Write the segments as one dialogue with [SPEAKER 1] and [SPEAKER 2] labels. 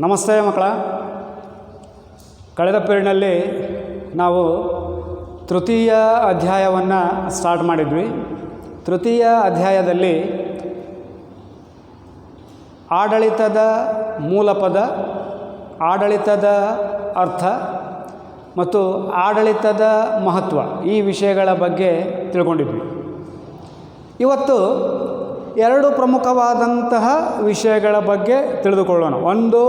[SPEAKER 1] ನಮಸ್ತೆ ಮಕ್ಕಳ. ಕಳೆದ ಪೀರಿಯಡ್ನಲ್ಲಿ ನಾವು ತೃತೀಯ ಅಧ್ಯಾಯವನ್ನು ಸ್ಟಾರ್ಟ್ ಮಾಡಿದ್ವಿ. ತೃತೀಯ ಅಧ್ಯಾಯದಲ್ಲಿ ಆಡಳಿತದ ಮೂಲಪದ, ಆಡಳಿತದ ಅರ್ಥ ಮತ್ತು ಆಡಳಿತದ ಮಹತ್ವ ಈ ವಿಷಯಗಳ ಬಗ್ಗೆ ತಿಳ್ಕೊಂಡಿದ್ವಿ. ಇವತ್ತು ಎರಡು ಪ್ರಮುಖವಾದಂತಹ ವಿಷಯಗಳ ಬಗ್ಗೆ ತಿಳಿದುಕೊಳ್ಳೋಣ. ಒಂದು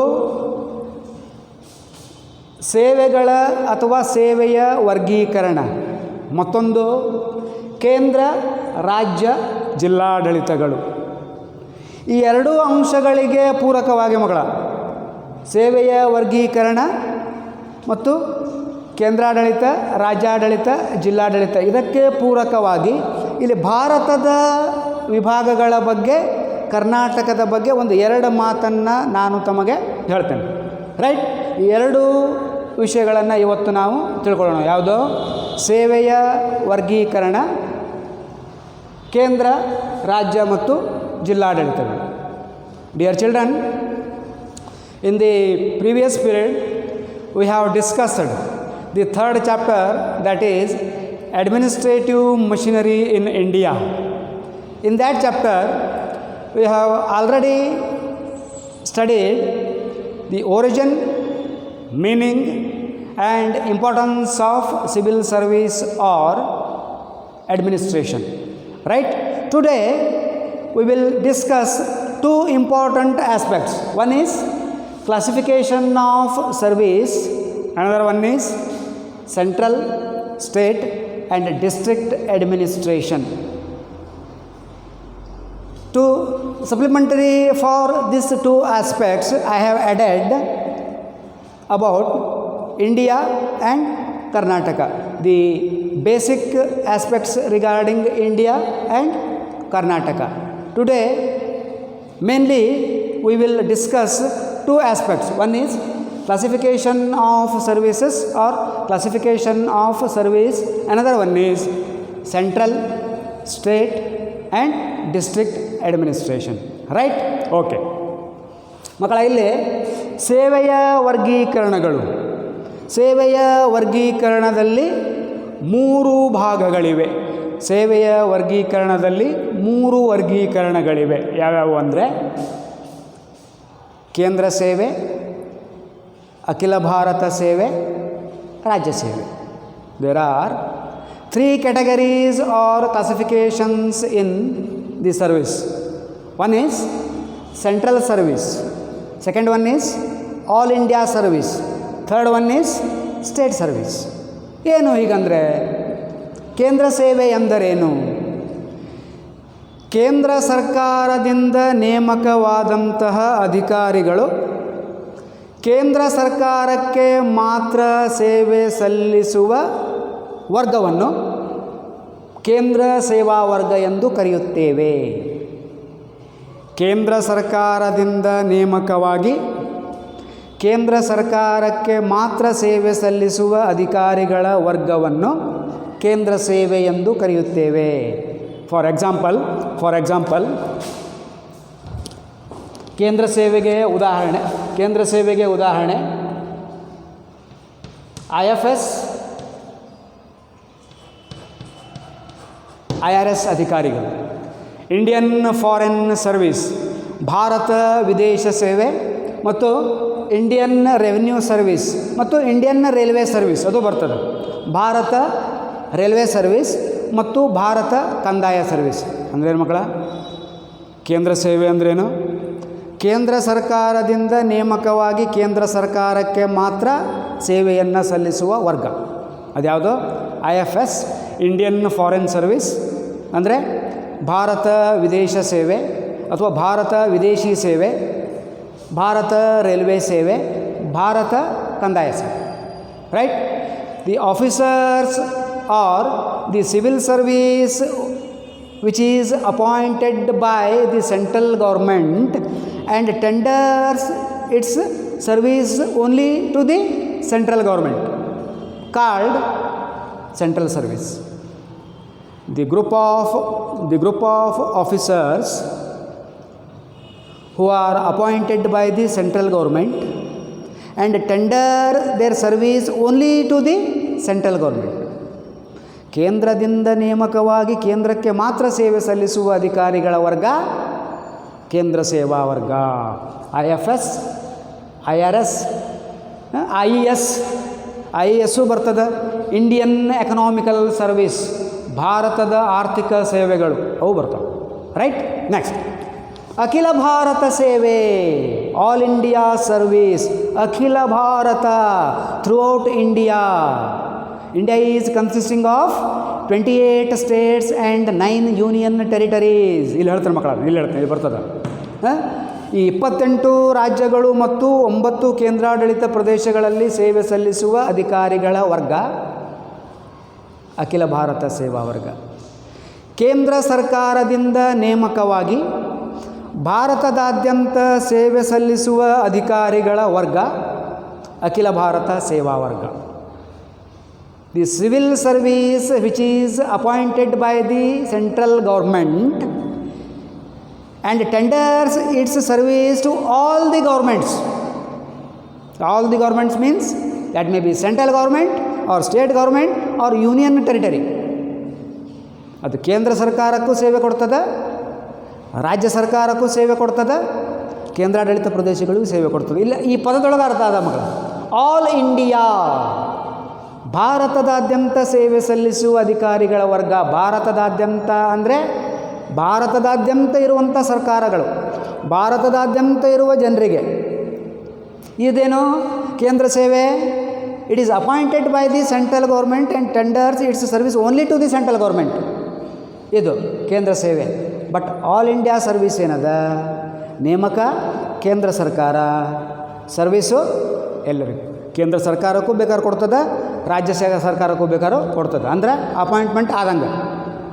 [SPEAKER 1] ಸೇವೆಗಳ ಅಥವಾ ಸೇವೆಯ ವರ್ಗೀಕರಣ, ಮತ್ತೊಂದು ಕೇಂದ್ರ ರಾಜ್ಯ ಜಿಲ್ಲಾಡಳಿತಗಳು. ಈ ಎರಡೂ ಅಂಶಗಳಿಗೆ ಪೂರಕವಾಗಿ ಮಕ್ಕಳ ಸೇವೆಯ ವರ್ಗೀಕರಣ ಮತ್ತು ಕೇಂದ್ರಾಡಳಿತ, ರಾಜ್ಯಾಡಳಿತ, ಜಿಲ್ಲಾಡಳಿತ ಇದಕ್ಕೆ ಪೂರಕವಾಗಿ ಇಲ್ಲಿ ಭಾರತದ ವಿಭಾಗಗಳ ಬಗ್ಗೆ, ಕರ್ನಾಟಕದ ಬಗ್ಗೆ ಒಂದು ಎರಡು ಮಾತನ್ನು ನಾನು ತಮಗೆ ಹೇಳ್ತೇನೆ. ರೈಟ್? ಈ ಎರಡು ವಿಷಯಗಳನ್ನು ಇವತ್ತು ನಾವು ತಿಳ್ಕೊಳ್ಳೋಣ. ಯಾವುದು? ಸೇವೆಯ ವರ್ಗೀಕರಣ, ಕೇಂದ್ರ ರಾಜ್ಯ ಮತ್ತು ಜಿಲ್ಲಾಡಳಿತಗಳು. Dear children, in the previous period we have discussed the third chapter, that is administrative machinery in India. In that chapter we have already studied the origin, meaning and importance of civil service or administration. Right? Today we will discuss two important aspects. One is classification of service, another one is central, state and district administration. To supplementary for these two aspects, I have added about India and Karnataka, the basic aspects regarding India and Karnataka. Today mainly we will discuss two aspects. One is classification of services or classification of service. Another one is central, state and district administration. Right? Okay. ಮಕ್ಕಳ, ಇಲ್ಲಿ ಸೇವೆಯ ವರ್ಗೀಕರಣಗಳು. ಸೇವೆಯ ವರ್ಗೀಕರಣದಲ್ಲಿ ಮೂರು ಭಾಗಗಳಿವೆ. ಸೇವೆಯ ವರ್ಗೀಕರಣದಲ್ಲಿ ಮೂರು ವರ್ಗೀಕರಣಗಳಿವೆ. ಯಾವ್ಯಾವು ಅಂದರೆ ಕೇಂದ್ರ ಸೇವೆ, ಅಖಿಲ ಭಾರತ ಸೇವೆ, ರಾಜ್ಯ ಸೇವೆ. There are 3 categories or classifications in the service. One is central service, second one is all India service, third one is state service. ಏನು ಹೀಗಂದರೆ ಕೇಂದ್ರ ಸೇವೆ ಎಂದರೇನು? ಕೇಂದ್ರ ಸರ್ಕಾರದಿಂದ ನೇಮಕವಾದಂತಹ ಅಧಿಕಾರಿಗಳು ಕೇಂದ್ರ ಸರ್ಕಾರಕ್ಕೆ ಮಾತ್ರ ಸೇವೆ ಸಲ್ಲಿಸುವ ವರ್ಗವನ್ನು ಕೇಂದ್ರ ಸೇವಾ ವರ್ಗ ಎಂದು ಕರೆಯುತ್ತೇವೆ. ಕೇಂದ್ರ ಸರ್ಕಾರದಿಂದ ನೇಮಕವಾಗಿ ಕೇಂದ್ರ ಸರ್ಕಾರಕ್ಕೆ ಮಾತ್ರ ಸೇವೆ ಸಲ್ಲಿಸುವ ಅಧಿಕಾರಿಗಳ ವರ್ಗವನ್ನು ಕೇಂದ್ರ ಸೇವೆ ಎಂದು ಕರೆಯುತ್ತೇವೆ. ಫಾರ್ ಎಕ್ಸಾಂಪಲ್ ಕೇಂದ್ರ ಸೇವೆಗೆ ಉದಾಹರಣೆ IFS, IRS ಅಧಿಕಾರಿಗಳು, ಇಂಡಿಯನ್ ಫಾರಿನ್ ಸರ್ವಿಸ್, ಭಾರತ ವಿದೇಶ ಸೇವೆ ಮತ್ತು ಇಂಡಿಯನ್ ರೆವಿನ್ಯೂ ಸರ್ವಿಸ್ ಮತ್ತು ಇಂಡಿಯನ್ ರೈಲ್ವೆ ಸರ್ವಿಸ್ ಅದು ಬರ್ತದೆ. ಭಾರತ ರೈಲ್ವೆ ಸರ್ವಿಸ್ ಮತ್ತು ಭಾರತ ಕಂದಾಯ ಸರ್ವಿಸ್. ಅಂದ್ರೇನು ಮಕ್ಕಳ? ಕೇಂದ್ರ ಸೇವೆ ಅಂದ್ರೇನು? ಕೇಂದ್ರ ಸರ್ಕಾರದಿಂದ ನೇಮಕವಾಗಿ ಕೇಂದ್ರ ಸರ್ಕಾರಕ್ಕೆ ಮಾತ್ರ ಸೇವೆಯನ್ನು ಸಲ್ಲಿಸುವ ವರ್ಗ. ಅದ್ಯಾವುದು? IFS, ಇಂಡಿಯನ್ ಫಾರಿನ್ ಸರ್ವಿಸ್ ಅಂದರೆ ಭಾರತ ವಿದೇಶ ಸೇವೆ ಅಥವಾ ಭಾರತ ವಿದೇಶಿ ಸೇವೆ, ಭಾರತ ರೈಲ್ವೆ ಸೇವೆ, ಭಾರತ ಕಂದಾಯ ಸೇವೆ. Right? The officers R the civil service which is appointed by the central government and tenders its service only to the central government, called central service. The group of officers who are appointed by the central government and tender their service only to the central government. ಕೇಂದ್ರದಿಂದ ನೇಮಕವಾಗಿ ಕೇಂದ್ರಕ್ಕೆ ಮಾತ್ರ ಸೇವೆ ಸಲ್ಲಿಸುವ ಅಧಿಕಾರಿಗಳ ವರ್ಗ ಕೇಂದ್ರ ಸೇವಾ ವರ್ಗ. IFS, IRS, IES, IESಸು ಬರ್ತದೆ. ಇಂಡಿಯನ್ ಎಕನಾಮಿಕಲ್ ಸರ್ವಿಸ್, ಭಾರತದ ಆರ್ಥಿಕ ಸೇವೆಗಳು ಅವು ಬರ್ತವೆ. ರೈಟ್. ನೆಕ್ಸ್ಟ್ ಅಖಿಲ ಭಾರತ ಸೇವೆ, ಆಲ್ ಇಂಡಿಯಾ ಸರ್ವಿಸ್. ಅಖಿಲ ಭಾರತ, throughout India. India is consisting of 28 states and 9 union territories. ಇಲ್ಲಿ ಹೇಳ್ತಾರೆ ಮಕ್ಕಳ, ಇಲ್ಲಿ ಹೇಳ್ತಾರೆ, ಇಲ್ಲಿ ಬರ್ತದೆ. ಈ 28 ರಾಜ್ಯಗಳು ಮತ್ತು 9 ಕೇಂದ್ರಾಡಳಿತ ಪ್ರದೇಶಗಳಲ್ಲಿ ಸೇವೆ ಸಲ್ಲಿಸುವ ಅಧಿಕಾರಿಗಳ ವರ್ಗ ಅಖಿಲ ಭಾರತ ಸೇವಾ ವರ್ಗ. ಕೇಂದ್ರ ಸರ್ಕಾರದಿಂದ ನೇಮಕವಾಗಿ ಭಾರತದಾದ್ಯಂತ ಸೇವೆ ಸಲ್ಲಿಸುವ ಅಧಿಕಾರಿಗಳ ವರ್ಗ ಅಖಿಲ ಭಾರತ ಸೇವಾ ವರ್ಗ. The civil service which is appointed by the central government and tenders its service to all the governments. All the governments means that may be central government or state government or union territory. ಅದು ಕೇಂದ್ರ ಸರ್ಕಾರಕ್ಕೂ ಸೇವೆ ಕೊಡ್ತದೆ, ರಾಜ್ಯ ಸರ್ಕಾರಕ್ಕೂ ಸೇವೆ ಕೊಡ್ತದೆ, ಕೇಂದ್ರಾಡಳಿತ ಪ್ರದೇಶಗಳಿಗೂ ಸೇವೆ ಕೊಡ್ತದೆ. ಇಲ್ಲ, ಈ ಪದದೊಳಗೆ ಅರ್ಥ ಆದ ಮಕ್ಕಳು. ಆಲ್ ಇಂಡಿಯಾ, ಭಾರತದಾದ್ಯಂತ ಸೇವೆ ಸಲ್ಲಿಸುವ ಅಧಿಕಾರಿಗಳ ವರ್ಗ. ಭಾರತದಾದ್ಯಂತ ಅಂದರೆ ಭಾರತದಾದ್ಯಂತ ಇರುವಂಥ ಸರ್ಕಾರಗಳು, ಭಾರತದಾದ್ಯಂತ ಇರುವ ಜನರಿಗೆ. ಇದೇನು ಕೇಂದ್ರ ಸೇವೆ? It is appointed by the central government and tenders its service only to the central government. ಇದು ಕೇಂದ್ರ ಸೇವೆ. ಬಟ್ ಆಲ್ ಇಂಡಿಯಾ ಸರ್ವಿಸ್ ಏನದ? ನೇಮಕ ಕೇಂದ್ರ ಸರ್ಕಾರ, ಸರ್ವೀಸು ಎಲ್ಲರಿಗೂ. ಕೇಂದ್ರ ಸರ್ಕಾರಕ್ಕೂ ಬೇಕಾದ್ರೆ ಕೊಡ್ತದೆ, ರಾಜ್ಯ ಸರ್ಕಾರಕ್ಕೂ ಬೇಕಾದ್ರೂ ಕೊಡ್ತದೆ. ಅಂದರೆ ಅಪಾಯಿಂಟ್ಮೆಂಟ್ ಆದಂಗೆ.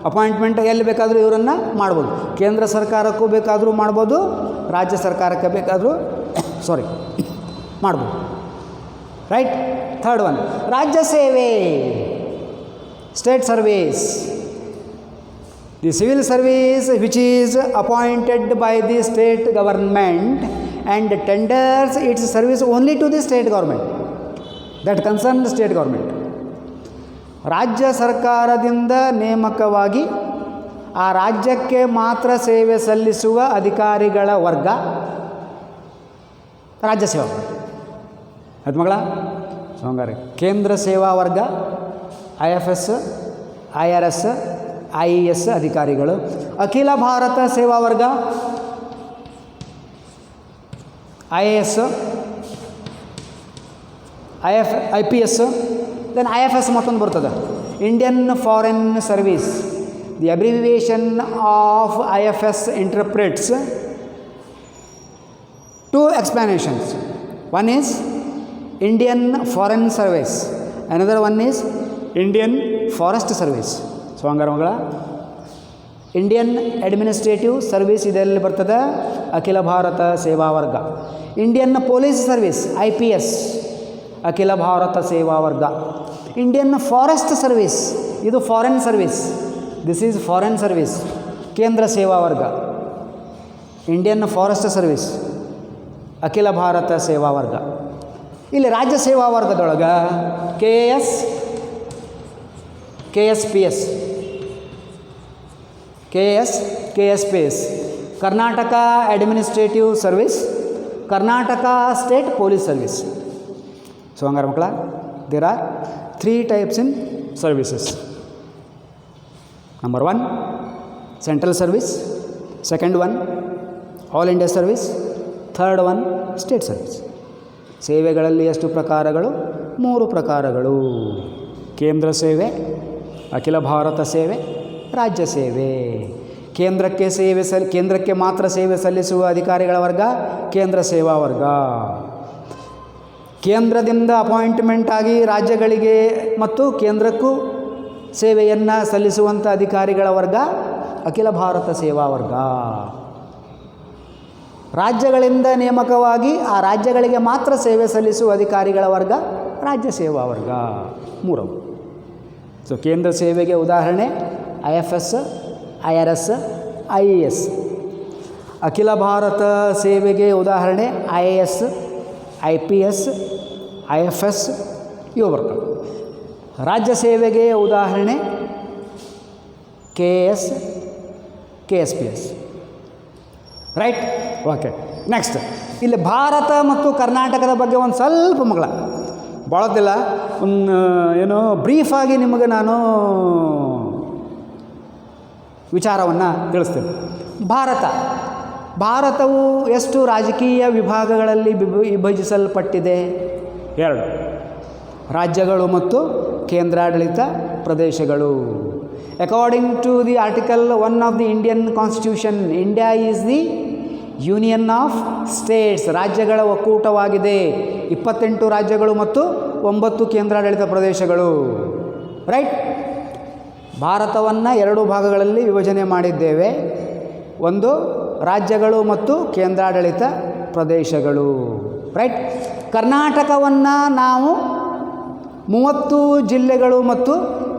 [SPEAKER 1] ಅಪಾಯಿಂಟ್ಮೆಂಟ್ ಎಲ್ಲಿ ಬೇಕಾದರೂ ಇವರನ್ನು ಮಾಡ್ಬೋದು. ಕೇಂದ್ರ ಸರ್ಕಾರಕ್ಕೂ ಬೇಕಾದರೂ ಮಾಡ್ಬೋದು, ರಾಜ್ಯ ಸರ್ಕಾರಕ್ಕೆ ಬೇಕಾದರೂ ಮಾಡ್ಬೋದು. ರೈಟ್. ಥರ್ಡ್ ಒನ್, ರಾಜ್ಯ ಸೇವೆ, state service. The civil service which is appointed by the state government and tenders its service only to the state government that concern state government. ರಾಜ್ಯ ಸರ್ಕಾರದಿಂದ ನೇಮಕವಾಗಿ ಆ ರಾಜ್ಯಕ್ಕೆ ಮಾತ್ರ ಸೇವೆ ಸಲ್ಲಿಸುವ ಅಧಿಕಾರಿಗಳ ವರ್ಗ ರಾಜ್ಯ ಸೇವಾ ವರ್ಗ. ಅದು ಮಗಳ ಸೋಂಗಾರಿ. ಕೇಂದ್ರ ಸೇವಾ ವರ್ಗ IFS, IRS, IES ಅಧಿಕಾರಿಗಳು. ಅಖಿಲ ಭಾರತ ಸೇವಾ ವರ್ಗ IAS, IPS. ದೆನ್ IFS ಮತ್ತೊಂದು ಬರ್ತದೆ, Indian foreign service. The abbreviation of IFS interprets two explanations. One is Indian foreign service, another one is Indian forest service. So ಹಂಗಾರ ಮಗಳ ಇಂಡಿಯನ್ ಅಡ್ಮಿನಿಸ್ಟ್ರೇಟಿವ್ ಸರ್ವೀಸ್ ಇದರಲ್ಲಿ ಬರ್ತದೆ ಅಖಿಲ ಭಾರತ ಸೇವಾ ವರ್ಗ. ಇಂಡಿಯನ್ ಪೊಲೀಸ್ ಸರ್ವೀಸ್ IPS ಅಖಿಲ ಭಾರತ ಸೇವಾ ವರ್ಗ. ಇಂಡಿಯನ್ ಫಾರೆಸ್ಟ್ ಸರ್ವೀಸ್, ಇದು foreign service, this is foreign service, ಕೇಂದ್ರ ಸೇವಾ ವರ್ಗ. ಇಂಡಿಯನ್ ಫಾರೆಸ್ಟ್ ಸರ್ವೀಸ್ ಅಖಿಲ ಭಾರತ ಸೇವಾ ವರ್ಗ. ಇಲ್ಲಿ ರಾಜ್ಯ ಸೇವಾ ವರ್ಗದೊಳಗೆ KAS, KSPS, KAS, KSPS, Karnataka administrative service, Karnataka state police service. So ಹಂಗಾರೆ ಮಕ್ಕಳ, there are 3 types in services. Number 1, central service. Second one, all India service. Third one, state service. ಸೇವೆಗಳಲ್ಲಿ ಎಷ್ಟು ಪ್ರಕಾರಗಳು? 3 ಪ್ರಕಾರಗಳು. ಕೇಂದ್ರ ಸೇವೆ, ಅಖಿಲ ಭಾರತ ಸೇವೆ, ರಾಜ್ಯ ಸೇವೆ. ಕೇಂದ್ರಕ್ಕೆ ಮಾತ್ರ ಸೇವೆ ಸಲ್ಲಿಸುವ ಅಧಿಕಾರಿಗಳ ವರ್ಗ ಕೇಂದ್ರ ಸೇವಾ ವರ್ಗ. ಕೇಂದ್ರದಿಂದ ಅಪಾಯಿಂಟ್ಮೆಂಟ್ ಆಗಿ ರಾಜ್ಯಗಳಿಗೆ ಮತ್ತು ಕೇಂದ್ರಕ್ಕೂ ಸೇವೆಯನ್ನು ಸಲ್ಲಿಸುವಂಥ ಅಧಿಕಾರಿಗಳ ವರ್ಗ ಅಖಿಲ ಭಾರತ ಸೇವಾ ವರ್ಗ. ರಾಜ್ಯಗಳಿಂದ ನೇಮಕವಾಗಿ ಆ ರಾಜ್ಯಗಳಿಗೆ ಮಾತ್ರ ಸೇವೆ ಸಲ್ಲಿಸುವ ಅಧಿಕಾರಿಗಳ ವರ್ಗ ರಾಜ್ಯ ಸೇವಾ ವರ್ಗ. 3. ಸೊ ಕೇಂದ್ರ ಸೇವೆಗೆ ಉದಾಹರಣೆ IFS, IRS, IES. ಅಖಿಲ ಭಾರತ ಸೇವೆಗೆ ಉದಾಹರಣೆ IAS, IPS, IFS ಇವು ಬರ್ತವೆ. ರಾಜ್ಯ ಸೇವೆಗೆ ಉದಾಹರಣೆ KS, KSPS. Right? Okay. Next ಇಲ್ಲಿ ಭಾರತ ಮತ್ತು ಕರ್ನಾಟಕದ ಬಗ್ಗೆ ಒಂದು ಸ್ವಲ್ಪ ಮಗಳ ಭಾಳದಿಲ್ಲ, ಒಂದು ಏನೋ ಬ್ರೀಫಾಗಿ ನಿಮಗೆ ನಾನು ವಿಚಾರವನ್ನು ತಿಳಿಸ್ತೇನೆ. ಭಾರತವು ಎಷ್ಟು ರಾಜಕೀಯ ವಿಭಾಗಗಳಲ್ಲಿ ವಿಭಜಿಸಲ್ಪಟ್ಟಿದೆ? 2 ರಾಜ್ಯಗಳು ಮತ್ತು ಕೇಂದ್ರಾಡಳಿತ ಪ್ರದೇಶಗಳು. According to the article 1 of the Indian constitution, India is the union of states, ರಾಜ್ಯಗಳ ಒಕ್ಕೂಟವಾಗಿದೆ. 28 ರಾಜ್ಯಗಳು ಮತ್ತು 9 ಕೇಂದ್ರಾಡಳಿತ ಪ್ರದೇಶಗಳು. ರೈಟ್? ಭಾರತವನ್ನು 2 ಭಾಗಗಳಲ್ಲಿ ವಿಭಜನೆ ಮಾಡಿದ್ದೇವೆ. ಒಂದು ರಾಜ್ಯಗಳು ಮತ್ತು ಕೇಂದ್ರಾಡಳಿತ ಪ್ರದೇಶಗಳು. ರೈಟ್? ಕರ್ನಾಟಕವನ್ನು ನಾವು 30 ಜಿಲ್ಲೆಗಳು ಮತ್ತು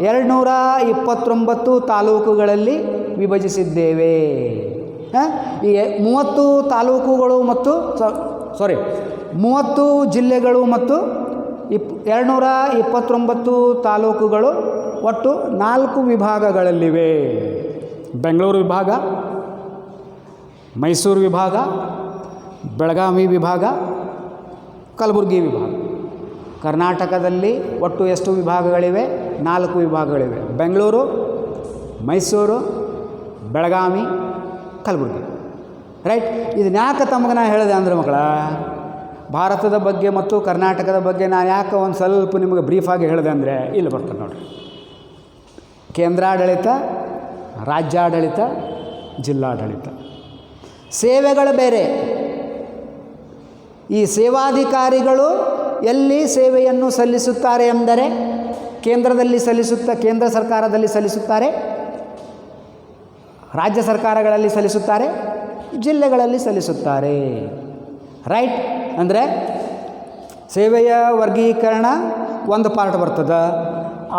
[SPEAKER 1] 229 ತಾಲೂಕುಗಳಲ್ಲಿ ವಿಭಜಿಸಿದ್ದೇವೆ. ಈ 30 ತಾಲೂಕುಗಳು ಮತ್ತು 30 ಜಿಲ್ಲೆಗಳು ಮತ್ತು 229 ತಾಲೂಕುಗಳು ಒಟ್ಟು 4 ವಿಭಾಗಗಳಲ್ಲಿವೆ. ಬೆಂಗಳೂರು ವಿಭಾಗ, ಮೈಸೂರು ವಿಭಾಗ, ಬೆಳಗಾವಿ ವಿಭಾಗ, ಕಲಬುರಗಿ ವಿಭಾಗ. ಕರ್ನಾಟಕದಲ್ಲಿ ಒಟ್ಟು ಎಷ್ಟು ವಿಭಾಗಗಳಿವೆ? 4 ವಿಭಾಗಗಳಿವೆ. ಬೆಂಗಳೂರು, ಮೈಸೂರು, ಬೆಳಗಾವಿ, ಕಲಬುರಗಿ. ರೈಟ್? ಇದನ್ನ ಯಾಕೆ ತಮಗೆ ನಾನು ಹೇಳಿದೆ ಅಂದರೆ ಮಕ್ಕಳ, ಭಾರತದ ಬಗ್ಗೆ ಮತ್ತು ಕರ್ನಾಟಕದ ಬಗ್ಗೆ ನಾನು ಯಾಕೆ ಒಂದು ಸ್ವಲ್ಪ ನಿಮಗೆ ಬ್ರೀಫಾಗಿ ಹೇಳಿದೆ ಅಂದರೆ ಇಲ್ಲಿ ಬರ್ತದೆ ನೋಡಿರಿ. ಕೇಂದ್ರಾಡಳಿತ, ರಾಜ್ಯಾಡಳಿತ, ಜಿಲ್ಲಾಡಳಿತ. ಸೇವೆಗಳು ಬೇರೆ. ಈ ಸೇವಾಧಿಕಾರಿಗಳು ಎಲ್ಲಿ ಸೇವೆಯನ್ನು ಸಲ್ಲಿಸುತ್ತಾರೆ ಎಂದರೆ ಕೇಂದ್ರ ಸರ್ಕಾರದಲ್ಲಿ ಸಲ್ಲಿಸುತ್ತಾರೆ, ರಾಜ್ಯ ಸರ್ಕಾರಗಳಲ್ಲಿ ಸಲ್ಲಿಸುತ್ತಾರೆ, ಜಿಲ್ಲೆಗಳಲ್ಲಿ ಸಲ್ಲಿಸುತ್ತಾರೆ. ರೈಟ್? ಅಂದರೆ ಸೇವೆಯ ವರ್ಗೀಕರಣ ಒಂದು ಪಾರ್ಟ್ ಬರ್ತದೆ,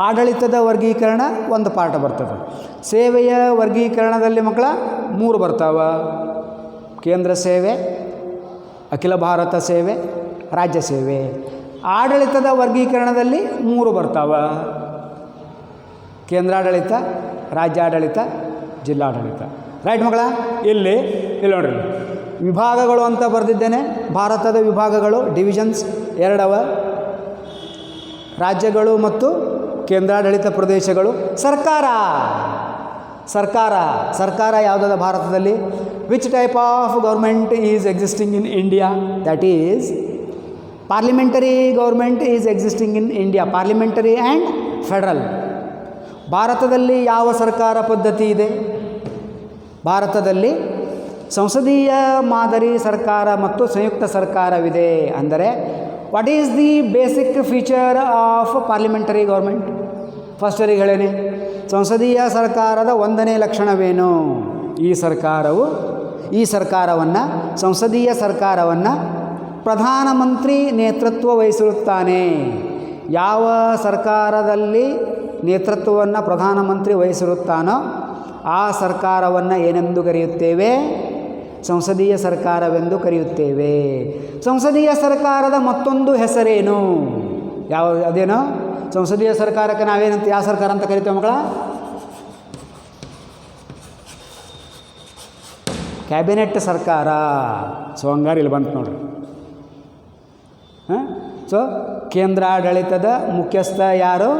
[SPEAKER 1] ಆಡಳಿತದ ವರ್ಗೀಕರಣ ಒಂದು ಪಾರ್ಟ್ ಬರ್ತದೆ. ಸೇವೆಯ ವರ್ಗೀಕರಣದಲ್ಲಿ ಮಕ್ಕಳ 3 ಬರ್ತಾವೆ: ಕೇಂದ್ರ ಸೇವೆ, ಅಖಿಲ ಭಾರತ ಸೇವೆ, ರಾಜ್ಯ ಸೇವೆ. ಆಡಳಿತದ ವರ್ಗೀಕರಣದಲ್ಲಿ 3 ಬರ್ತಾವೆ: ಕೇಂದ್ರಾಡಳಿತ, ರಾಜ್ಯಾಡಳಿತ, ಜಿಲ್ಲಾಡಳಿತ. ರೈಟ್ ಮಕ್ಕಳ? ಇಲ್ಲಿ ನೋಡ್ರಿ, ವಿಭಾಗಗಳು ಅಂತ ಬರೆದಿದ್ದೇನೆ. ಭಾರತದ ವಿಭಾಗಗಳು, ಡಿವಿಷನ್ಸ್ 2 ಅವ. ರಾಜ್ಯಗಳು ಮತ್ತು ಕೇಂದ್ರಾಡಳಿತ ಪ್ರದೇಶಗಳು. ಸರ್ಕಾರ ಯಾವುದಾದ ಭಾರತದಲ್ಲಿ? Which type of government is existing in India? That is parliamentary government is existing in India. Parliamentary and federal. ಭಾರತದಲ್ಲಿ ಯಾವ ಸರ್ಕಾರ ಪದ್ಧತಿ ಇದೆ? ಭಾರತದಲ್ಲಿ ಸಂಸದೀಯ ಮಾದರಿ ಸರ್ಕಾರ ಮತ್ತು ಸಂಯುಕ್ತ ಸರ್ಕಾರವಿದೆ. ಅಂದರೆ what is the basic feature of parliamentary government? ಫಸ್ಟರಿಗೆ ಹೇಳೇನೆ, ಸಂಸದೀಯ ಸರ್ಕಾರದ 1ನೇ ಲಕ್ಷಣವೇನು? ಸಂಸದೀಯ ಸರ್ಕಾರವನ್ನು ಪ್ರಧಾನಮಂತ್ರಿ ನೇತೃತ್ವ ವಹಿಸಿರುತ್ತಾನೆ. ಯಾವ ಸರ್ಕಾರದಲ್ಲಿ ನೇತೃತ್ವವನ್ನು ಪ್ರಧಾನಮಂತ್ರಿ ವಹಿಸಿರುತ್ತಾನೋ ಆ ಸರ್ಕಾರವನ್ನು ಏನೆಂದು ಕರೆಯುತ್ತೇವೆ? ಸಂಸದೀಯ ಸರ್ಕಾರವೆಂದು ಕರೆಯುತ್ತೇವೆ. ಸಂಸದೀಯ ಸರ್ಕಾರದ ಮತ್ತೊಂದು ಹೆಸರೇನು? ಅದೇನೋ ಸಂಸದೀಯ ಸರ್ಕಾರಕ್ಕೆ ನಾವೇನಂತ ಯಾವ ಸರ್ಕಾರ ಅಂತ ಕರಿತೇವೆ ಮಕ್ಕಳ? ಕ್ಯಾಬಿನೆಟ್ ಸರ್ಕಾರ. ಸೊ ಹಂಗಾರೆ ಇಲ್ಲಿ ಬಂತು ನೋಡ್ರಿ. ಸೊ ಕೇಂದ್ರಾಡಳಿತದ ಮುಖ್ಯಸ್ಥ ಯಾರು?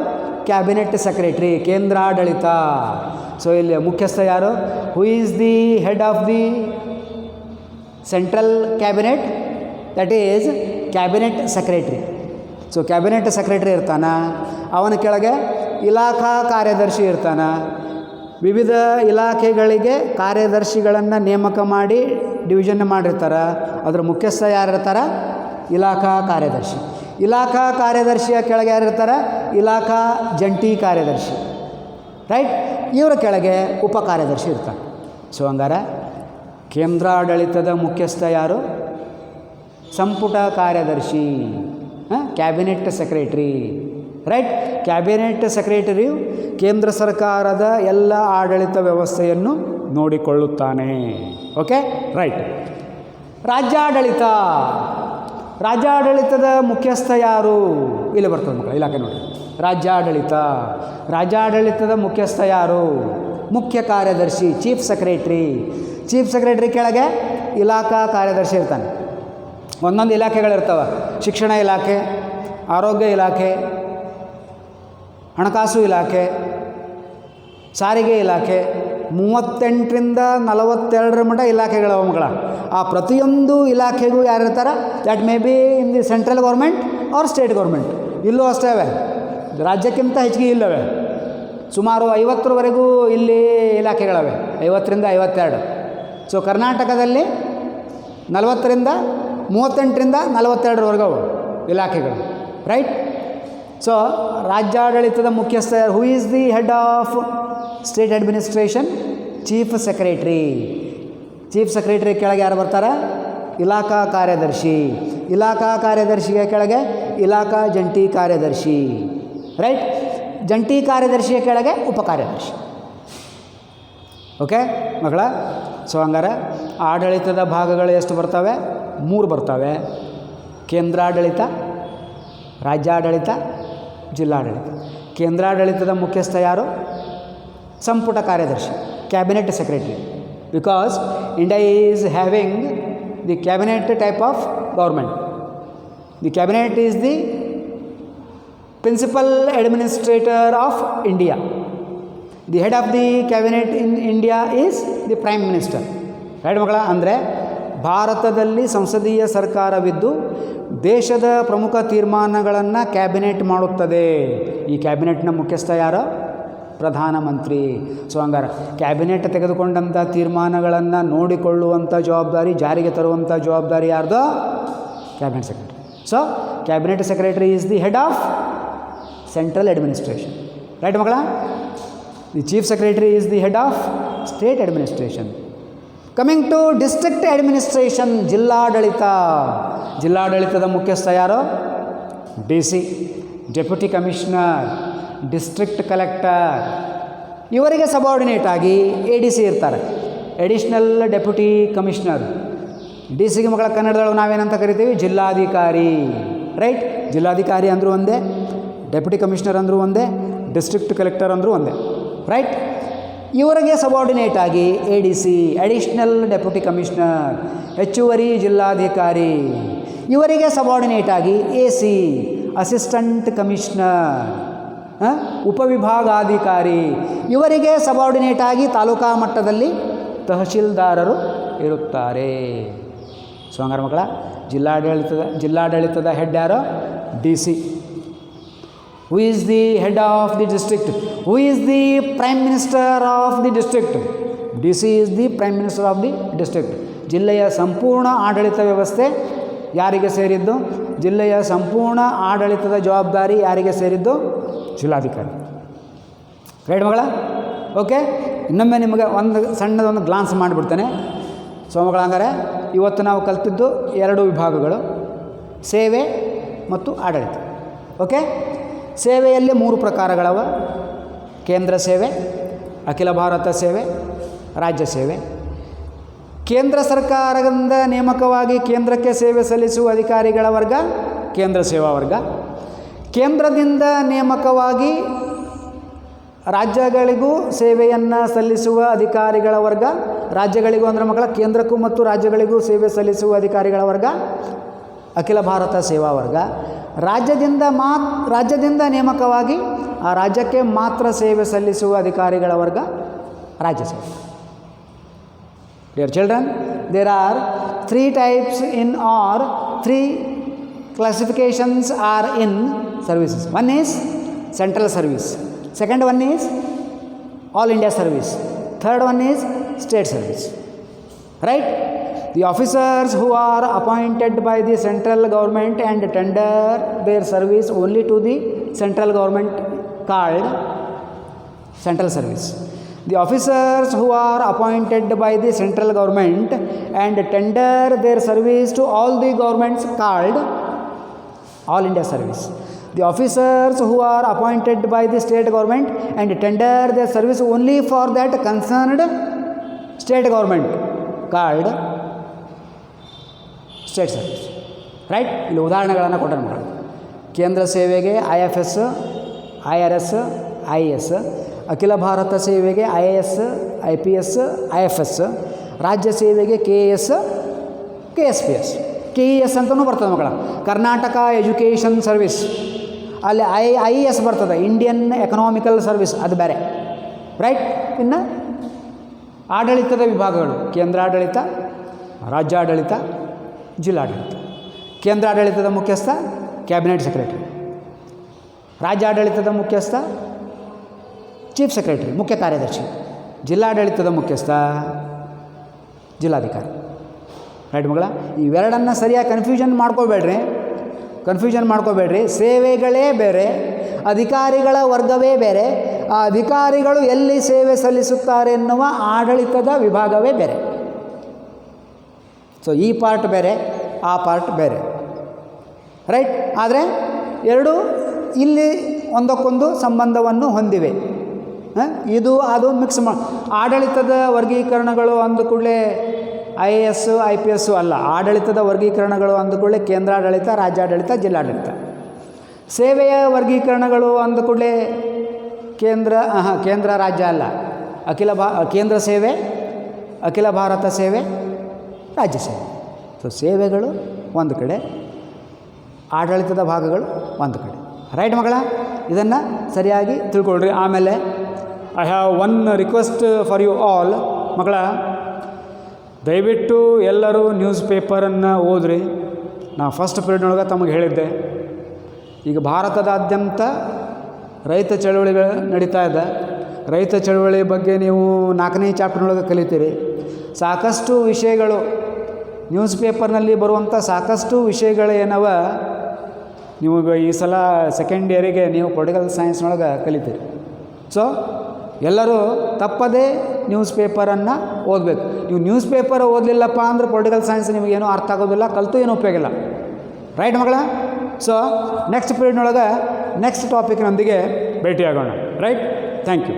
[SPEAKER 1] ಕ್ಯಾಬಿನೆಟ್ ಸೆಕ್ರೆಟರಿ, ಕೇಂದ್ರಾಡಳಿತ. ಸೊ ಇಲ್ಲಿ ಮುಖ್ಯಸ್ಥ ಯಾರು? Who is the head of the central cabinet? That is cabinet secretary. So cabinet secretary ಇರ್ತಾನ, ಅವನ ಕೆಳಗೆ ಇಲಾಖಾ ಕಾರ್ಯದರ್ಶಿ ಇರ್ತಾನ. ವಿವಿಧ ಇಲಾಖೆಗಳಿಗೆ ಕಾರ್ಯದರ್ಶಿಗಳನ್ನು ನೇಮಕ ಮಾಡಿ ಡಿವಿಷನ್ ಮಾಡಿರ್ತಾರೆ. ಅದರ ಮುಖ್ಯಸ್ಥ ಯಾರಿರ್ತಾರೆ? ಇಲಾಖಾ ಕಾರ್ಯದರ್ಶಿ. ಇಲಾಖಾ ಕಾರ್ಯದರ್ಶಿಯ ಕೆಳಗೆ ಯಾರಿರ್ತಾರೆ? ಇಲಾಖಾ ಜಂಟಿ ಕಾರ್ಯದರ್ಶಿ. ರೈಟ್? ಇವರ ಕೆಳಗೆ ಉಪ ಕಾರ್ಯದರ್ಶಿ ಇರ್ತಾರೆ. ಸೊ ಹಂಗಾರೆ ಕೇಂದ್ರಾಡಳಿತದ ಮುಖ್ಯಸ್ಥ ಯಾರು? ಸಂಪುಟ ಕಾರ್ಯದರ್ಶಿ, ಕ್ಯಾಬಿನೆಟ್ ಸೆಕ್ರೆಟರಿ. ರೈಟ್? ಕ್ಯಾಬಿನೆಟ್ ಸೆಕ್ರೆಟರಿಯು ಕೇಂದ್ರ ಸರ್ಕಾರದ ಎಲ್ಲ ಆಡಳಿತ ವ್ಯವಸ್ಥೆಯನ್ನು ನೋಡಿಕೊಳ್ಳುತ್ತಾನೆ. ಓಕೆ? ರೈಟ್. ರಾಜ್ಯಾಡಳಿತ. ರಾಜ್ಯಾಡಳಿತದ ಮುಖ್ಯಸ್ಥ ಯಾರು? ಇಲ್ಲಿ ಬರ್ತದೆ ಮಕ್ಕಳು, ಇಲಾಖೆ ನೋಡಿ. ರಾಜ್ಯಾಡಳಿತದ ಮುಖ್ಯಸ್ಥ ಯಾರು? ಮುಖ್ಯ ಕಾರ್ಯದರ್ಶಿ, ಚೀಫ್ ಸೆಕ್ರೆಟ್ರಿ. ಚೀಫ್ ಸೆಕ್ರೆಟ್ರಿ ಕೆಳಗೆ ಇಲಾಖಾ ಕಾರ್ಯದರ್ಶಿ ಇರ್ತಾನೆ. ಒಂದೊಂದು ಇಲಾಖೆಗಳಿರ್ತವೆ. ಶಿಕ್ಷಣ ಇಲಾಖೆ, ಆರೋಗ್ಯ ಇಲಾಖೆ, ಹಣಕಾಸು ಇಲಾಖೆ, ಸಾರಿಗೆ ಇಲಾಖೆ, 38ರಿಂದ 42 ಮಟ್ಟ ಇಲಾಖೆಗಳವ ಮಕ್ಕಳ. ಆ ಪ್ರತಿಯೊಂದು ಇಲಾಖೆಗೂ ಯಾರಿರ್ತಾರೆ? That may be in the central government or state government. ಇಲ್ಲೂ ಅಷ್ಟೇ ಅವೆ, ರಾಜ್ಯಕ್ಕಿಂತ ಹೆಚ್ಚಿಗೆ ಇಲ್ಲವೆ. ಸುಮಾರು 50ರವರೆಗೂ ಇಲ್ಲಿ ಇಲಾಖೆಗಳವೆ, 50ರಿಂದ 52. ಸೊ ಕರ್ನಾಟಕದಲ್ಲಿ 40ರಿಂದ 38ರಿಂದ 42ರವರೆಗೂ ಇಲಾಖೆಗಳು, ರೈಟ್? ಸೊ ರಾಜ್ಯಾಡಳಿತದ ಮುಖ್ಯಸ್ಥ who is the head of state administration? Chief secretary. Chief secretary ಕೆಳಗೆ ಯಾರು ಬರ್ತಾರೆ? ಇಲಾಖಾ ಕಾರ್ಯದರ್ಶಿ. ಇಲಾಖಾ ಕಾರ್ಯದರ್ಶಿಯ ಕೆಳಗೆ ಇಲಾಖಾ ಜಂಟಿ ಕಾರ್ಯದರ್ಶಿ, ರೈಟ್? ಜಂಟಿ ಕಾರ್ಯದರ್ಶಿಯ ಕೆಳಗೆ ಉಪಕಾರ್ಯದರ್ಶಿ. ಓಕೆ ಮಕ್ಕಳ? ಸೊ ಹಂಗಾರೆ ಆಡಳಿತದ ಭಾಗಗಳು ಎಷ್ಟು ಬರ್ತವೆ? 3 ಬರ್ತವೆ. ಕೇಂದ್ರಾಡಳಿತ, ರಾಜ್ಯಾಡಳಿತ, ಜಿಲ್ಲಾಡಳಿತ. ಕೇಂದ್ರಾಡಳಿತದ ಮುಖ್ಯಸ್ಥ ಯಾರು? ಸಂಪುಟ ಕಾರ್ಯದರ್ಶಿ, cabinet secretary. Because India is having the cabinet type of government. The cabinet is the principal administrator of India. The head of the cabinet in India is the prime minister, right ಮಕ್ಕಳ? ಅಂದರೆ ಭಾರತದಲ್ಲಿ ಸಂಸದೀಯ ಸರ್ಕಾರವಿದ್ದು ದೇಶದ ಪ್ರಮುಖ ತೀರ್ಮಾನಗಳನ್ನು cabinet ಮಾಡುತ್ತದೆ. ಈ ಕ್ಯಾಬಿನೆಟ್ನ ಮುಖ್ಯಸ್ಥ ಯಾರು? ಪ್ರಧಾನಮಂತ್ರಿ. ಸೊ ಹಂಗಾರೆ ಕ್ಯಾಬಿನೆಟ್ ತೆಗೆದುಕೊಂಡಂಥ ತೀರ್ಮಾನಗಳನ್ನು ನೋಡಿಕೊಳ್ಳುವಂಥ ಜವಾಬ್ದಾರಿ, ಜಾರಿಗೆ ತರುವಂಥ ಜವಾಬ್ದಾರಿ ಯಾರ್ದು? Cabinet secretary. So cabinet secretary is the head of central administration, right ಮಕ್ಕಳ? The chief secretary is the head of state administration. Coming to district administration, ಜಿಲ್ಲಾಡಳಿತ. ಜಿಲ್ಲಾಡಳಿತದ ಮುಖ್ಯಸ್ಥ ಯಾರು? DC, deputy commissioner, district collector. ಇವರಿಗೆ ಸಬಾರ್ಡಿನೇಟ್ ಆಗಿ ADC ಇರ್ತಾರೆ, additional deputy commissioner. DCಗೆ ಮಕ್ಕಳ ಕನ್ನಡದೊಳಗೆ ನಾವೇನಂತ ಕರಿತೀವಿ? ಜಿಲ್ಲಾಧಿಕಾರಿ, ರೈಟ್? ಜಿಲ್ಲಾಧಿಕಾರಿ ಅಂದರೂ ಒಂದೇ, ಡೆಪ್ಯೂಟಿ ಕಮಿಷನರ್ ಅಂದರೂ ಒಂದೇ, ಡಿಸ್ಟ್ರಿಕ್ಟ್ ಕಲೆಕ್ಟರ್ ಅಂದರೂ ಒಂದೇ, ರೈಟ್? ಇವರಿಗೆ ಸಬಾರ್ಡಿನೇಟ್ ಆಗಿ ADC, ಅಡಿಷ್ನಲ್ ಡೆಪ್ಯೂಟಿ ಕಮಿಷನರ್, ಹೆಚ್ಚುವರಿ ಜಿಲ್ಲಾಧಿಕಾರಿ. ಇವರಿಗೆ ಸಬಾರ್ಡಿನೇಟ್ ಆಗಿ AC, ಅಸಿಸ್ಟೆಂಟ್ ಕಮಿಷನರ್, ಉಪವಿಭಾಗಾಧಿಕಾರಿ. ಇವರಿಗೆ ಸಬಾರ್ಡಿನೇಟ್ ಆಗಿ ತಾಲೂಕಾ ಮಟ್ಟದಲ್ಲಿ ತಹಶೀಲ್ದಾರರು ಇರುತ್ತಾರೆ. ಸೊ ಹಂಗಾರೆ ಮಕ್ಕಳ ಜಿಲ್ಲಾಡಳಿತದ ಹೆಡ್ ಯಾರು? DC. Who is the head of the district? Who is the prime minister of the district? DC is the prime minister of the district. ಜಿಲ್ಲೆಯ ಸಂಪೂರ್ಣ ಆಡಳಿತ ವ್ಯವಸ್ಥೆ ಯಾರಿಗೆ ಸೇರಿದ್ದು? ಜಿಲ್ಲೆಯ ಸಂಪೂರ್ಣ ಆಡಳಿತದ ಜವಾಬ್ದಾರಿ ಯಾರಿಗೆ ಸೇರಿದ್ದು? ಜಿಲ್ಲಾಧಿಕಾರಿ, ರೈಟ್ ಮಗಳ? ಓಕೆ, ಇನ್ನೊಮ್ಮೆ ನಿಮಗೆ ಸಣ್ಣದೊಂದು ಗ್ಲಾನ್ಸ್ ಮಾಡಿಬಿಡ್ತೇನೆ. ಸೊ ಮಗಳ ಹಂಗಾರೆ ಇವತ್ತು ನಾವು ಕಲ್ತಿದ್ದು 2 ವಿಭಾಗಗಳು, ಸೇವೆ ಮತ್ತು ಆಡಳಿತ. ಓಕೆ, ಸೇವೆಯಲ್ಲಿ 3 ಪ್ರಕಾರಗಳವ: ಕೇಂದ್ರ ಸೇವೆ, ಅಖಿಲ ಭಾರತ ಸೇವೆ, ರಾಜ್ಯ ಸೇವೆ. ಕೇಂದ್ರ ಸರ್ಕಾರದಿಂದ ನೇಮಕವಾಗಿ ಕೇಂದ್ರಕ್ಕೆ ಸೇವೆ ಸಲ್ಲಿಸುವ ಅಧಿಕಾರಿಗಳ ವರ್ಗ ಕೇಂದ್ರ ಸೇವಾ ವರ್ಗ. ಕೇಂದ್ರದಿಂದ ನೇಮಕವಾಗಿ ರಾಜ್ಯಗಳಿಗೂ ಸೇವೆಯನ್ನು ಸಲ್ಲಿಸುವ ಅಧಿಕಾರಿಗಳ ವರ್ಗ, ರಾಜ್ಯಗಳಿಗೂ ಅಂದರೆ ಮಕ್ಕಳ ಕೇಂದ್ರಕ್ಕೂ ಮತ್ತು ರಾಜ್ಯಗಳಿಗೂ ಸೇವೆ ಸಲ್ಲಿಸುವ ಅಧಿಕಾರಿಗಳ ವರ್ಗ ಅಖಿಲ ಭಾರತ ಸೇವಾ ವರ್ಗ. ರಾಜ್ಯದಿಂದ ನೇಮಕವಾಗಿ ಆ ರಾಜ್ಯಕ್ಕೆ ಮಾತ್ರ ಸೇವೆ ಸಲ್ಲಿಸುವ ಅಧಿಕಾರಿಗಳ ವರ್ಗ ರಾಜ್ಯ ಸೇವೆ. Dear children, there are 3 types in or 3 classifications are in services. One is central service, second one is all India service, third one is state service, right? The officers who are appointed by the central government and tender their service only to the central government called central service. The officers who are appointed by the central government and tender their service to all the governments called all India service. The officers who are appointed by the state government and tender their service only for that concerned state government called state service. Right. ಇಲ್ಲಿ ಉದಾಹರಣೆಗಳನ್ನು ಕೊಟ್ಟರೆ ಮಕ್ಕಳು. ಕೇಂದ್ರ ಸೇವೆಗೆ IFS, IRS, IAS. ಅಖಿಲ ಭಾರತ ಸೇವೆಗೆ IAS, IPS, IFS. ರಾಜ್ಯ ಸೇವೆಗೆ KAS, KSPS. KES ಅಂತಲೂ ಬರ್ತದೆ ಮಕ್ಕಳ, ಕರ್ನಾಟಕ ಎಜುಕೇಷನ್ ಸರ್ವಿಸ್. ಅಲ್ಲಿ IES ಬರ್ತದೆ, ಇಂಡಿಯನ್ ಎಕನಾಮಿಕಲ್ ಸರ್ವಿಸ್, ಅದು ಬೇರೆ. ರೈಟ್. ಇನ್ನು ಆಡಳಿತದ ವಿಭಾಗಗಳು: ಕೇಂದ್ರಾಡಳಿತ, ರಾಜ್ಯಾಡಳಿತ, ಜಿಲ್ಲಾಡಳಿತ. ಕೇಂದ್ರಾಡಳಿತದ ಮುಖ್ಯಸ್ಥ ಕ್ಯಾಬಿನೆಟ್ ಸೆಕ್ರೆಟರಿ. ರಾಜ್ಯಾಡಳಿತದ ಮುಖ್ಯಸ್ಥ ಚೀಫ್ ಸೆಕ್ರೆಟರಿ, ಮುಖ್ಯ ಕಾರ್ಯದರ್ಶಿ. ಜಿಲ್ಲಾಡಳಿತದ ಮುಖ್ಯಸ್ಥ ಜಿಲ್ಲಾಧಿಕಾರಿ. ರೈಟ್ ಮಗಳ. ಇವೆರಡನ್ನು ಸರಿಯಾಗಿ ಕನ್ಫ್ಯೂಷನ್ ಮಾಡ್ಕೋಬೇಡ್ರಿ. ಸೇವೆಗಳೇ ಬೇರೆ, ಅಧಿಕಾರಿಗಳ ವರ್ಗವೇ ಬೇರೆ, ಆ ಅಧಿಕಾರಿಗಳು ಎಲ್ಲಿ ಸೇವೆ ಸಲ್ಲಿಸುತ್ತಾರೆ ಎನ್ನುವ ಆಡಳಿತದ ವಿಭಾಗವೇ ಬೇರೆ. ಸೊ ಈ ಪಾರ್ಟ್ ಬೇರೆ, ಆ ಪಾರ್ಟ್ ಬೇರೆ. ರೈಟ್. ಆದರೆ ಎರಡು ಇಲ್ಲಿ ಒಂದಕ್ಕೊಂದು ಸಂಬಂಧವನ್ನು ಹೊಂದಿವೆ. ಇದು ಅದು ಮಿಕ್ಸ್ ಆಡಳಿತದ ವರ್ಗೀಕರಣಗಳು ಅಂದ ಕೂಡಲೇ IAS, IPS ಅಲ್ಲ. ಆಡಳಿತದ ವರ್ಗೀಕರಣಗಳು ಅಂದ ಕೂಡಲೇ ಕೇಂದ್ರಾಡಳಿತ, ರಾಜ್ಯಾಡಳಿತ, ಜಿಲ್ಲಾಡಳಿತ. ಸೇವೆಯ ವರ್ಗೀಕರಣಗಳು ಅಂದ ಕೂಡಲೇ ಕೇಂದ್ರ ರಾಜ್ಯ ಅಲ್ಲ, ಕೇಂದ್ರ ಸೇವೆ, ಅಖಿಲ ಭಾರತ ಸೇವೆ, ರಾಜ್ಯ ಸೇವೆ. ಸೊ ಸೇವೆಗಳು ಒಂದು ಕಡೆ, ಆಡಳಿತದ ಭಾಗಗಳು ಒಂದು ಕಡೆ. ರೈಟ್ ಮಗಳ. ಇದನ್ನು ಸರಿಯಾಗಿ ತಿಳ್ಕೊಳ್ರಿ. ಆಮೇಲೆ I have one request for you all. ಮಗಳ, ದಯವಿಟ್ಟು ಎಲ್ಲರೂ ನ್ಯೂಸ್ ಪೇಪರನ್ನು ಓದ್ರಿ. ನಾನು ಫಸ್ಟ್ ಪೀರಿಯಡ್ನೊಳಗೆ ತಮಗೆ ಹೇಳಿದ್ದೆ, ಈಗ ಭಾರತದಾದ್ಯಂತ ರೈತ ಚಳುವಳಿಗಳು ನಡೀತಾ ಇದೆ. ರೈತ ಚಳುವಳಿ ಬಗ್ಗೆ ನೀವು 4ನೇ ಚಾಪ್ಟರ್ನೊಳಗೆ ಕಲಿತೀರಿ. ಸಾಕಷ್ಟು ವಿಷಯಗಳು ನ್ಯೂಸ್ ಪೇಪರ್ನಲ್ಲಿ ಬರುವಂಥ ಸಾಕಷ್ಟು ವಿಷಯಗಳು ಏನವ ನಿಮಗೆ ಈ ಸಲ ಸೆಕೆಂಡ್ ಇಯರಿಗೆ ನೀವು ಪೊಲಿಟಿಕಲ್ ಸೈನ್ಸ್ನೊಳಗೆ ಕಲಿತೀರಿ. ಸೊ ಎಲ್ಲರೂ ತಪ್ಪದೇ ನ್ಯೂಸ್ ಪೇಪರನ್ನು ಓದಬೇಕು. ನೀವು ನ್ಯೂಸ್ ಪೇಪರ್ ಓದಲಿಲ್ಲಪ್ಪ ಅಂದ್ರೆ ಪೊಲಿಟಿಕಲ್ ಸೈನ್ಸ್ ನಿಮಗೇನೂ ಅರ್ಥ ಆಗೋದಿಲ್ಲ, ಕಲಿತು ಏನೂ ಉಪಯೋಗ ಇಲ್ಲ. ರೈಟ್ ಮಗಳ. ಸೊ ನೆಕ್ಸ್ಟ್ ಪೀರಿಯಡ್ನೊಳಗೆ ನೆಕ್ಸ್ಟ್ ಟಾಪಿಕ್ನೊಂದಿಗೆ ಭೇಟಿಯಾಗೋಣ. ರೈಟ್. Thank you.